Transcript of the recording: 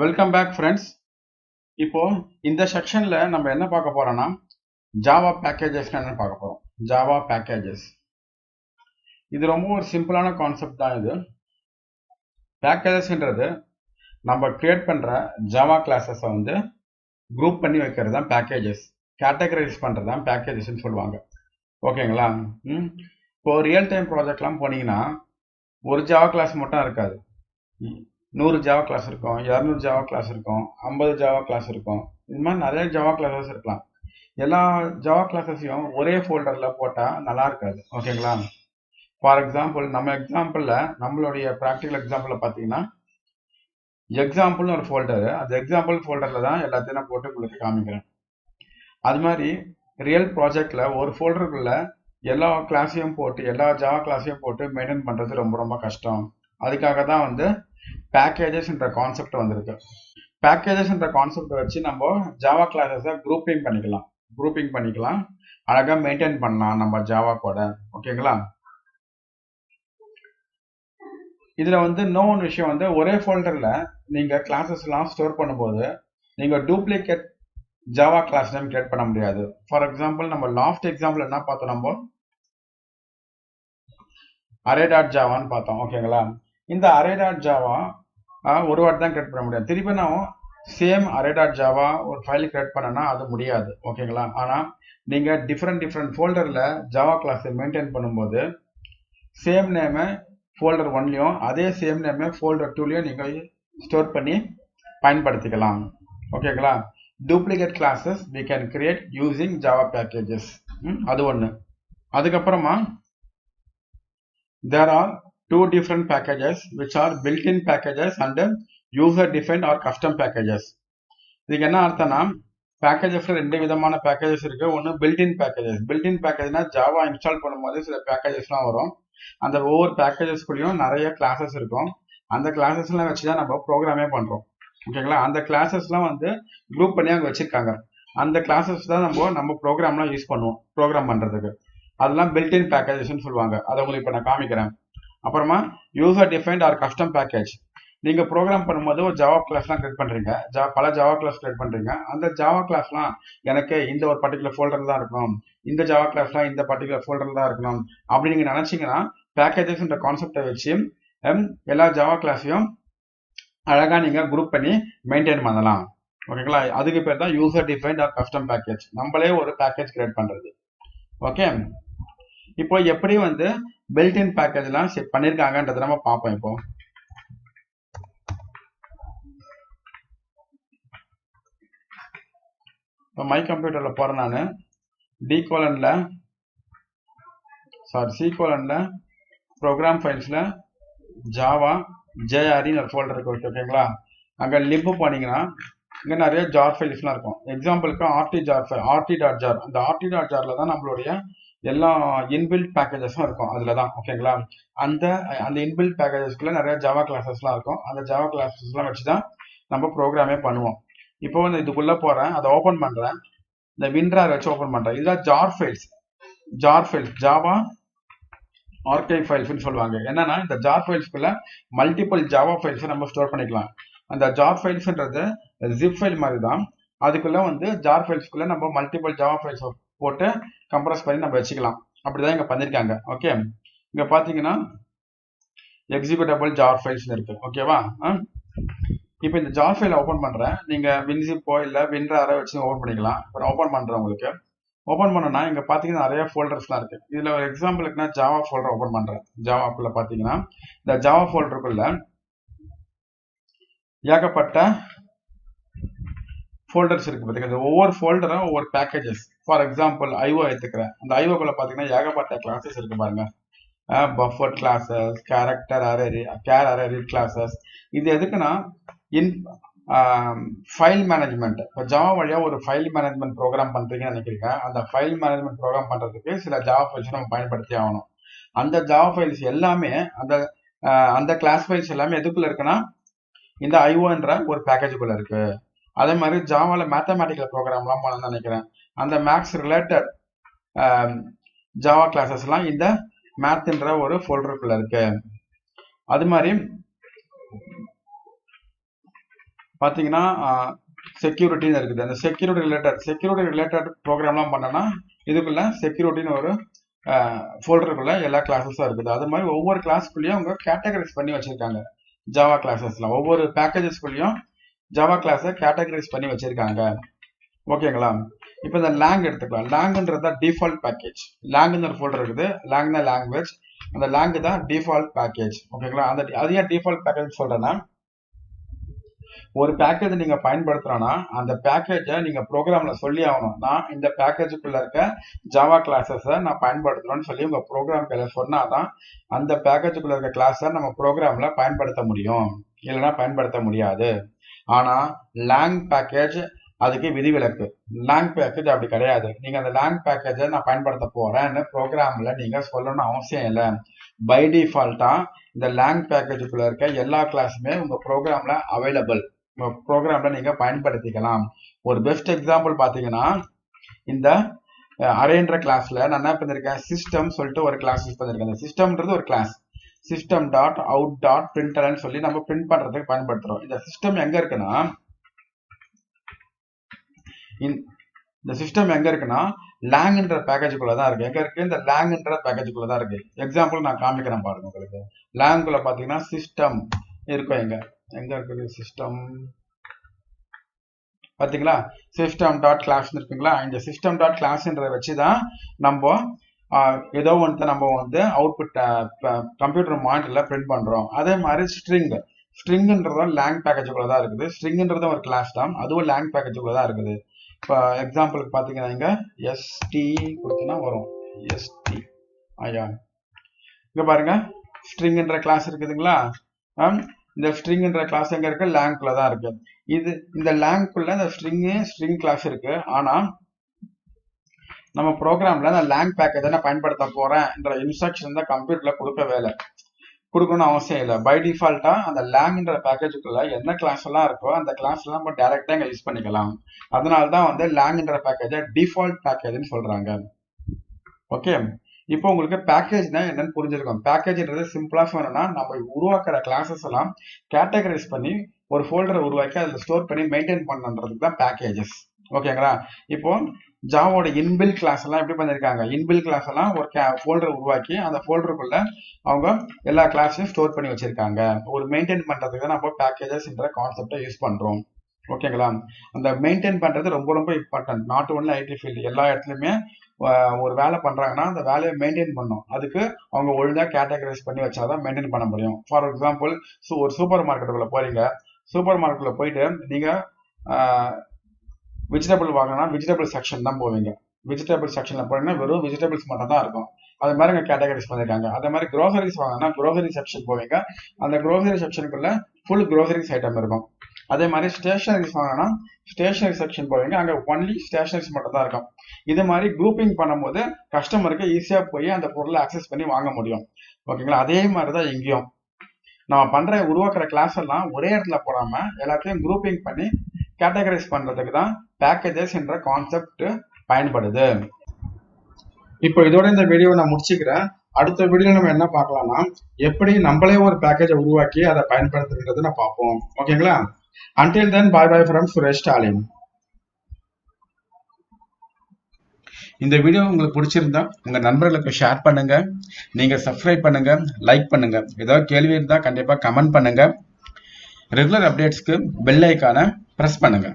Welcome back friends. இப்போ இந்த செக்ஷன்ல நம்ம என்ன பார்க்க போறோம்னா ஜாவா பேக்கேஜஸ் என்ன பார்க்க போறோம். ஜாவா பேக்கேஜஸ் இது ரொம்ப ஒரு சிம்பிளான கான்செப்ட் தான். இது பேக்கேஜஸ்ன்றது நம்ம கிரியேட் பண்ற ஜாவா கிளாஸஸை வந்து குரூப் பண்ணி வைக்கிறது தான் பேக்கேஜஸ். கேட்டகரைஸ் பண்றது தான் பேக்கேஜஸ்ன்னு சொல்லுவாங்க. ஓகேங்களா? இப்போ ரியல் டைம் ப்ராஜெக்ட்லாம் போனீங்கன்னா ஒரு ஜாவா கிளாஸ் மட்டும் இருக்காது. 100 ஜாவா கிளாஸ் இருக்கும், 200 ஜாவா கிளாஸ் இருக்கும், 50 ஜாவா கிளாஸ் இருக்கும். இது மாதிரி நிறைய ஜாவா கிளாஸஸ் இருக்கலாம். எல்லா ஜாவா கிளாஸஸையும் ஒரே ஃபோல்டர்ல போட்டா நல்லா இருக்காது. ஓகேங்களா? ஃபார் எக்ஸாம்பிள் நம்மளுடைய ப்ராக்டிக்கல் எக்ஸாம்பிள்ல பார்த்தீங்கன்னா எக்ஸாம்பிள்னு ஒரு ஃபோல்டரு, அந்த எக்ஸாம்பிள் ஃபோல்டர்ல தான் எல்லாத்தையும் நான் போட்டு உங்களுக்கு காமிக்கிறேன். அது மாதிரி ரியல் ப்ராஜெக்ட்ல ஒரு ஃபோல்டருக்குள்ள எல்லா கிளாஸையும் போட்டு எல்லா ஜாவா கிளாஸையும் போட்டு மெயின்டைன் பண்றது ரொம்ப ரொம்ப கஷ்டம். அதுக்காக தான் வந்து பேக்கேஜஸ் என்ற கான்செப்ட் வந்திருக்கு. பேக்கேஜஸ் என்ற கான்செப்ட் வச்சு நம்ம ஜாவா கிளாஸஸை குரூப்பிங் பண்ணிக்கலாம், அழகா மெயின்டைன் பண்ணலாம் நம்ம ஜாவா கோட. ஓகேங்களா? இதுல வந்து இன்னொரு விஷயம் வந்து ஒரே ஃபோல்டர்ல நீங்க கிளாஸஸ் எல்லாம் ஸ்டோர் பண்ணும்போது நீங்க duplicate java class name create பண்ண முடியாது. ஃபார் எக்ஸாம்பிள் நம்ம லாஸ்ட் எக்ஸாம்பிள் என்ன பார்த்தோம், நம்ம array.javaன்னு பார்த்தோம். ஓகேங்களா? இந்த array.java ஒரு வாட்டி தான் கிரியேட் பண்ண முடியாது. திருப்பி நான் சேம் array.java ஒரு ஃபைல் கிரியேட் பண்ணனா அது முடியாது. ஓகேங்களா? ஆனா நீங்க டிஃப்ரெண்ட் ஃபோல்டர்ல ஜாவா கிளாஸ் மெயின்டைன் பண்ணும்போது சேம் நேம் ஃபோல்டர் 1லயும் அதே சேம் நேம் ஃபோல்டர் 2லயும் நீங்க ஸ்டோர் பண்ணி பயன்படுத்திக்கலாம். ஓகேங்களா? Duplicate classes we can create using java packages. அது ஒண்ணு. அதுக்கப்புறமா there are two different packages which are built-in packages and user-defined or custom packages. இதுக்கு என்ன அர்த்தம்னா பேக்கேஜஸ்ல ரெண்டு விதமான பேக்கேஜஸ் இருக்கு. ஒன்று built-in packages. Built-in பேக்கேஜ்னா Java install பண்ணும்போது சில பேக்கேஜஸ்லாம் வரும். அந்த ஒவ்வொரு பேக்கேஜஸ்குள்ளேயும் நிறைய கிளாஸஸ் இருக்கும். அந்த கிளாஸஸ்லாம் வச்சு தான் நம்ம ப்ரோக்ராமே பண்றோம். ஓகேங்களா? அந்த கிளாஸஸ்லாம் வந்து குரூப் பண்ணி அங்கே வச்சிருக்காங்க. அந்த கிளாஸஸ் தான் நம்ம ப்ரோக்ராம்லாம் யூஸ் பண்ணுவோம் ப்ரோக்ராம் பண்றதுக்கு. அதெல்லாம் பில்ட்-இன் பேக்கேஜஸ்ன்னு சொல்லுவாங்க. அதை உங்களுக்கு இப்போ நான் காமிக்கிறேன். அப்புறமா user defined or custom package. நீங்க ப்ரோக்ராம் பண்ணும்போது ஒரு ஜாவா கிளாஸ்லாம் கிரியேட் பண்றீங்க, பல ஜாவா கிளாஸ் கிரியேட் பண்றீங்க. அந்த ஜாவா கிளாஸ்லாம் எனக்கு இந்த ஒரு பர்டிகுலர் ஃபோல்டர் தான் இருக்கணும், இந்த ஜாவா கிளாஸ்லாம் இந்த பர்டிகுலர் ஃபோல்டர் தான் இருக்கணும் அப்படி நீங்க நினைச்சீங்கன்னா பேக்கேஜஸ்ன்ற கான்செப்டை வச்சு எல்லா ஜாவா கிளாஸையும் அழகா நீங்க குரூப் பண்ணி மெயின்டைன் பண்ணலாம். ஓகேங்களா? அதுக்கு பேர் தான் user defined or custom package. நம்மளே ஒரு பேக்கேஜ் கிரியேட் பண்றது. ஓகே, இப்போ எப்படி வந்து பில்ட்-இன் பேக்கேஜ்லாம் செட் பண்ணிருக்காங்கன்றதை நம்ம பார்ப்போம். இப்போ மை கம்ப்யூட்டர்ல போறேன் நான். C கோலன்ல ப்ரோக்ராம் ஃபைல்ஸ்ல ஜாவா JREன்னு ஒரு ஃபோல்டர் இருக்கு. ஓகேங்களா? அங்க லிப் போனீங்கன்னா இங்க நிறைய ஜார் ஃபைல்ஸ்லாம் இருக்கும். எக்ஸாம்பிளுக்கு rt.jar. அந்த rt.jarல தான் நம்மளுடைய எல்லா இன்பில்ட் பேக்கேஜஸும் இருக்கும். அதுல தான். ஓகேங்களா? அந்த இன்பில்ட் பேக்கேஜஸ்க்குள்ள நிறைய ஜாவா கிளாஸஸ்லாம் இருக்கும். அந்த ஜாவா கிளாஸஸ்லாம் வச்சு தான் நம்ம ப்ரோக்ராமே பண்ணுவோம். இப்போ வந்து இதுக்குள்ள போறேன், அதை ஓபன் பண்றேன், இந்த வின்ரார் வச்சு ஓபன் பண்றேன். இதுதான் ஜார் ஃபைல்ஸ். ஜாவா ஆர்கைவ் ஃபைல்ஸ்னு சொல்லுவாங்க. என்னன்னா இந்த ஜார் ஃபைல்ஸ்க்குள்ள மல்டிபிள் ஜாவா ஃபைல்ஸ் நம்ம ஸ்டோர் பண்ணிக்கலாம். அந்த ஜார் ஃபைல்ஸ்ன்றது ஜிப் ஃபைல் மாதிரி தான். அதுக்குள்ள வந்து ஜார் ஃபைல்ஸ்க்குள்ள நம்ம மல்டிபிள் ஜாவா ஃபைல்ஸ் போட்டு கம்ப்ரஸ் பண்ணி நம்ம வச்சுக்கலாம். அப்படிதான் இங்க பண்ணிருக்காங்க. ஓகே, இங்க பாத்தீங்கன்னா எக்ஸிக்யூட்டபிள் ஜார் ஃபைல்ஸ் இருக்கு. ஓகேவா? இப்போ இந்த ஜார் ஃபைலை ஓபன் பண்றேன். நீங்க வின்சிப்போ இல்ல வின்ராரை வச்சு ஓபன் பண்ணிக்கலாம். இப்போ ஓபன் பண்றேன். உங்களுக்கு ஓபன் பண்ணனா இங்க பாத்தீங்கன்னா நிறைய ஃபோல்டர்ஸ்லாம் இருக்கு. இதுல ஒரு எக்ஸாம்பிளுக்கு நான் ஜாவா ஃபோல்டர் ஓபன் பண்றேன். ஜாவாக்குள்ள பாத்தீங்கன்னா இந்த ஜாவா ஃபோல்டருக்குள்ள ஏகப்பட்ட ஃபோல்டர்ஸ் இருக்கு. பாத்தீங்கன்னா ஒவ்வொரு ஃபோல்டரும் ஒவ்வொரு பேக்கேஜஸ். ஃபார் எக்ஸாம்பிள் ஐஓ எடுத்துக்கிறேன். அந்த ஐஓக்குள்ள பாத்தீங்கன்னா ஏகப்பட்ட கிளாஸஸ் இருக்கு பாருங்க. Buffer classes, character array classes. இது எதுக்குன்னா ஃபைல் மேனேஜ்மெண்ட். இப்போ ஜாவா வழியா ஒரு ஃபைல் மேனேஜ்மெண்ட் ப்ரோக்ராம் பண்றீங்கன்னு நினைக்கிறீங்க. அந்த ஃபைல் மேனேஜ்மெண்ட் ப்ரோக்ராம் பண்றதுக்கு சில ஜாவா ஃபைல்ஸ் நம்ம பயன்படுத்தி ஆகணும். அந்த ஜாவா ஃபைல்ஸ் எல்லாமே அந்த கிளாஸ் ஃபைல்ஸ் எல்லாமே எதுக்குள்ள இருக்குன்னா இந்த ஐஓன்ற ஒரு பேக்கேஜுக்குள்ள இருக்கு. அதே மாதிரி ஜாவால மேத்தமேட்டிக்கல் ப்ரோக்ராம்லாம் பண்ணணும்னு நினைக்கிறேன். அந்த மேக்ஸ் ரிலேட்டட் ஜாவா கிளாஸஸ் எல்லாம் இந்த மேத்ன்ற ஒரு ஃபோல்டருக்குள்ள இருக்கு. அது மாதிரி பார்த்தீங்கன்னா செக்யூரிட்டின்னு இருக்குது. அந்த செக்யூரிட்டி ரிலேட்டட் ப்ரோக்ராம்லாம் பண்ணனா இதுக்குள்ள செக்யூரிட்டின்னு ஒரு ஃபோல்டருக்குள்ள எல்லா கிளாஸஸும் இருக்குது. அது மாதிரி ஒவ்வொரு கிளாஸ்க்குள்ளேயும் அவங்க கேட்டகரைஸ் பண்ணி வச்சிருக்காங்க. ஜாவா கிளாஸஸ்ல ஒவ்வொரு பேக்கேஜஸ்குள்ளேயும் ஜாவா கிளாஸை கேட்டகரைஸ் பண்ணி வச்சிருக்காங்க. ஓகேங்களா? இப்போ இந்த லேங் எடுத்துக்கலாம். லேங்குன்றது தான் டிஃபால்ட் பேக்கேஜ். லேங்குன்னு ஒரு ஃபோல்டர் இருக்குது. லேங்னா லாங்குவேஜ். அந்த லேங்கு தான் டிஃபால்ட் பேக்கேஜ். ஓகேங்களா? அது ஏன் டிஃபால்ட் பேக்கேஜ் சொல்றேன்னா, ஒரு பேக்கேஜ் நீங்க பயன்படுத்துறோம்னா அந்த பேக்கேஜை நீங்க ப்ரோக்ராம்ல சொல்லி ஆகணும். நான் இந்த பேக்கேஜுக்குள்ள இருக்க ஜாவா கிளாஸஸை நான் பயன்படுத்துறோம்னு சொல்லி உங்க ப்ரோக்ராம் பேரை சொன்னாதான் அந்த பேக்கேஜுக்குள்ள இருக்க கிளாஸை நம்ம ப்ரோக்ராம்ல பயன்படுத்த முடியும். இல்லைன்னா பயன்படுத்த முடியாது. ஆனா லேங் பேக்கேஜ் அதுக்கு விதிவிலக்கு. லேங் பேக்கேஜ் அப்படி கிடையாது. நீங்க அந்த லேங் பேக்கேஜை நான் பயன்படுத்த போறேன்னு ப்ரோக்ராம்ல நீங்க சொல்லணும்னு அவசியம் இல்லை. பை டிஃபால்ட்டா இந்த லேங் பேக்கேஜுக்குள்ள இருக்க எல்லா கிளாஸுமே உங்க ப்ரோக்ராம்ல அவைலபிள். உங்க ப்ரோக்ராம்ல நீங்க பயன்படுத்திக்கலாம். ஒரு பெஸ்ட் எக்ஸாம்பிள் பாத்தீங்கன்னா, இந்த அரேன்ற கிளாஸ்ல நான் என்ன பண்ணிருக்கேன், சிஸ்டம் சொல்லிட்டு ஒரு கிளாஸ் யூஸ் பண்ணிருக்கேன். இந்த சிஸ்டம்ன்றது ஒரு class. System dot out dot பிரிண்டலன்னு சொல்லி நம்ம பிரிண்ட் பண்றதுக்கு பயன்படுத்துறோம். இந்த சிஸ்டம் எங்க இருக்குன்னா, இந்த சிஸ்டம் எங்க இருக்குன்னா லேங்ன்ற பேக்கேஜுக்குள்ள தான் இருக்கு. எங்க இருக்கு? இந்த லேங்ன்ற பேக்கேஜுக்குள்ள தான் இருக்கு. எக்ஸாம்பிள் நான் காமிக்கிறேன் பாருங்க. உங்களுக்கு லேங்குள்ள பாத்தீங்கன்னா சிஸ்டம் இருக்கும். எங்க இருக்குது சிஸ்டம்? பாத்தீங்களா? சிஸ்டம் டாட் கிளாஸ் இருக்குங்களா? இந்த சிஸ்டம் டாட் கிளாஸ்ன்றத வச்சுதான் நம்ம ஏதோ ஒன்று நம்ம அவுட்புட் கம்ப்யூட்டர் மானிட்டர்ல பிரிண்ட் பண்றோம். அதே மாதிரி ஸ்ட்ரிங்ன்றதும் லேங் பேக்கேஜுக்குள்ள தான் இருக்குது. ஸ்ட்ரிங்ன்றதும் ஒரு கிளாஸ் தான், அதுவும் லேங் பேக்கேஜுக்குள்ள தான் இருக்குது. இப்போ எக்ஸாம்பிளுக்கு பாத்தீங்கன்னா இங்க எஸ்டி கொடுத்தீங்கன்னா வரும். எஸ்டி இங்க பாருங்க, ஸ்ட்ரிங்ன்ற கிளாஸ் இருக்குதுங்களா? இந்த ஸ்ட்ரிங்ன்ற கிளாஸ் எங்க இருக்கு? லேங்குள்ள தான் இருக்கு. இந்த லேங்குள்ள இந்த ஸ்ட்ரிங் கிளாஸ் இருக்கு. ஆனா நம்ம ப்ரோக்ராம்ல அந்த லேங் பேக்கேஜை நான் பயன்படுத்த போறேன்ற இன்ஸ்ட்ரக்ஷன் தான் கம்ப்யூட்டர்ல கொடுக்கணும்னு அவசியம் இல்லை. பை டிஃபால்ட்டா அந்த லேங்ன்ற பேக்கேஜுக்குள்ள என்ன கிளாஸ் எல்லாம் இருக்கோ அந்த கிளாஸ் எல்லாம் நம்ம டைரக்டா இங்க யூஸ் பண்ணிக்கலாம். அதனாலதான் லேங்ன்ற பேக்கேஜை டிஃபால்ட் பேக்கேஜ்னு சொல்றாங்க. ஓகே, இப்போ உங்களுக்கு பேக்கேஜ்னா என்னன்னு புரிஞ்சிருக்கும். பேக்கேஜ்ன்றது சிம்பிளா சொல்லணும்னா, நம்ம உருவாக்குற கிளாஸஸ் எல்லாம் கேட்டகரைஸ் பண்ணி ஒரு ஃபோல்டரை உருவாக்கி அதில் ஸ்டோர் பண்ணி மெயின்டைன் பண்றதுக்கு தான் பேக்கேஜஸ். ஓகேங்களா? இப்போ ஜாவோட இன்பில் கிளாஸ் எல்லாம் எப்படி பண்ணிருக்காங்க? இன்பில் கிளாஸ் எல்லாம் ஒரு ஃபோல்டர் உருவாக்கி அந்த ஃபோல்டருக்குள்ள அவங்க எல்லா கிளாஸையும் ஸ்டோர் பண்ணி வச்சிருக்காங்க. ஒரு மெயின்டைன் பண்றதுக்கு தான் நம்ம பேக்கேஜஸ்ன்ற கான்செப்டை யூஸ் பண்றோம். ஓகேங்களா? அந்த மெயின்டைன் பண்றது ரொம்ப ரொம்ப important. Not only IT field, எல்லா இடத்துலயுமே ஒரு வேலை பண்றாங்கன்னா அந்த வேலையை மெயின்டைன் பண்ணும். அதுக்கு அவங்க ஒழுங்கா கேட்டகரைஸ் பண்ணி வச்சாதான் மெயின்டைன் பண்ண முடியும். ஃபார் எக்ஸாம்பிள், ஒரு சூப்பர் மார்க்கெட்டுக்குள்ள போறீங்க. சூப்பர் மார்க்கெட்ல போயிட்டு நீங்க வெஜிடபிள் வாங்கினா வெஜிடபிள் செக்ஷன் தான் போவீங்க. வெஜிடபிள் செக்ஷன்ல போனீங்கன்னா வெறும் வெஜிடபிள்ஸ் மட்டும் தான் இருக்கும். அது மாதிரி இங்க கேட்டகரைஸ் பண்ணிருக்காங்க. அதே மாதிரி க்ரோசரிஸ் வாங்கினா க்ரோசரி செக்ஷன் போவீங்க. அந்த க்ரோசரி செக்ஷனுக்குள்ள ஃபுல் க்ரோசரிஸ் ஐட்டம் இருக்கும். அதே மாதிரி ஸ்டேஷனரிஸ் வாங்கினா ஸ்டேஷனரி செக்ஷன் போவீங்க. அங்க ஒன்லி ஸ்டேஷனரிஸ் மட்டும் தான் இருக்கும். இது மாதிரி குரூப்பிங் பண்ணும்போது கஸ்டமருக்கு ஈஸியா போய் அந்த பொருளை அக்சஸ் பண்ணி வாங்க முடியும். ஓகேங்களா? அதே மாதிரிதான் இங்கேயும் நம்ம உருவாக்குற கிளாஸ் எல்லாம் ஒரே இடத்துல போடாம எல்லாத்தையும் குரூப்பிங் பண்ணி கேட்டகரைஸ் பண்றதுக்கு தான் பேக்கேஜஸ் என்ற கான்செப்ட் பயன்படுது. இப்போ இதோட இந்த வீடியோ நான் முடிச்சுக்கிறேன். அடுத்த வீடியோ நம்ம என்ன பார்க்கலாம்னா, எப்படி நம்மளே ஒரு பேக்கேஜை உருவாக்கி அதை பயன்படுத்துறது நான் பார்ப்போம். ஓகேங்களா? Until then, bye bye from Suresh Stalin. இந்த வீடியோ உங்களுக்கு பிடிச்சிருந்தா உங்க நண்பர்களுக்கு ஷேர் பண்ணுங்க. நீங்க சப்ஸ்கிரைப் பண்ணுங்க, லைக் பண்ணுங்க. ஏதாவது கேள்வி இருந்தா கண்டிப்பா கமெண்ட் பண்ணுங்க. ரெகுலர் அப்டேட்ஸ்க்கு பெல் ஐகானை பிரஸ் பண்ணுங்க.